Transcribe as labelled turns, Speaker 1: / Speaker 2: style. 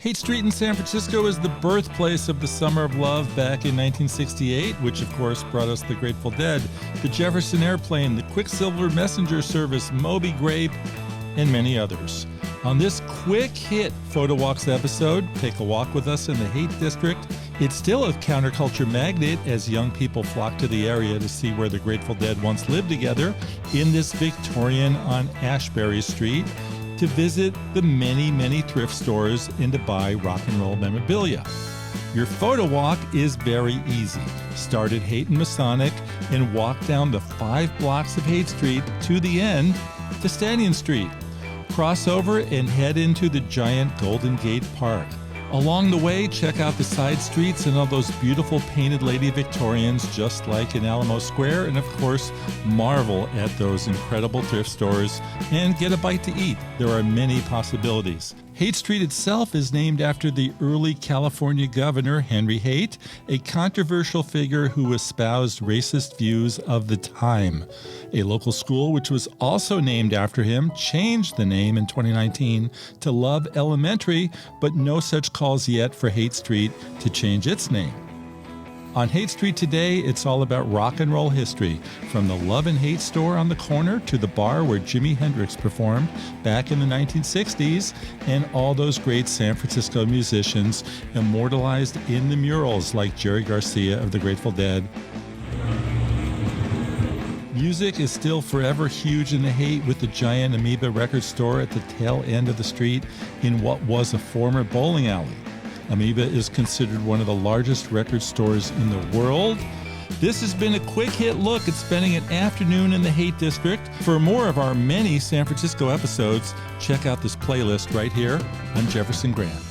Speaker 1: Haight Street in San Francisco is the birthplace of the Summer of Love back in 1968, which of course brought us the Grateful Dead, the Jefferson Airplane, the Quicksilver Messenger Service, Moby Grape, and many others. On this quick hit Photowalks episode, take a walk with us in the Haight district. It's still a counterculture magnet as young people flock to the area to see where the Grateful Dead once lived together in this Victorian on Ashbury Street, to visit the many, many thrift stores and to buy rock and roll memorabilia. Your photo walk is very easy. Start at Haight and Masonic and walk down the 5 blocks of Haight Street to the end to Stadion Street. Cross over and head into the giant Golden Gate Park. Along the way, check out the side streets and all those beautiful painted Lady Victorians just like in Alamo Square, and of course, marvel at those incredible thrift stores and get a bite to eat. There are many possibilities. Haight Street itself is named after the early California governor, Henry Haight, a controversial figure who espoused racist views of the time. A local school, which was also named after him, changed the name in 2019 to Love Elementary, but no such calls yet for Haight Street to change its name. On Haight Street today, it's all about rock and roll history, from the Love and Hate store on the corner to the bar where Jimi Hendrix performed back in the 1960s, and all those great San Francisco musicians immortalized in the murals like Jerry Garcia of the Grateful Dead. Music is still forever huge in the Haight, with the giant Amoeba record store at the tail end of the street in what was a former bowling alley. Amoeba is considered one of the largest record stores in the world. This has been a quick hit look at spending an afternoon in the Haight district. For more of our many San Francisco episodes, check out this playlist right here on Jefferson Graham.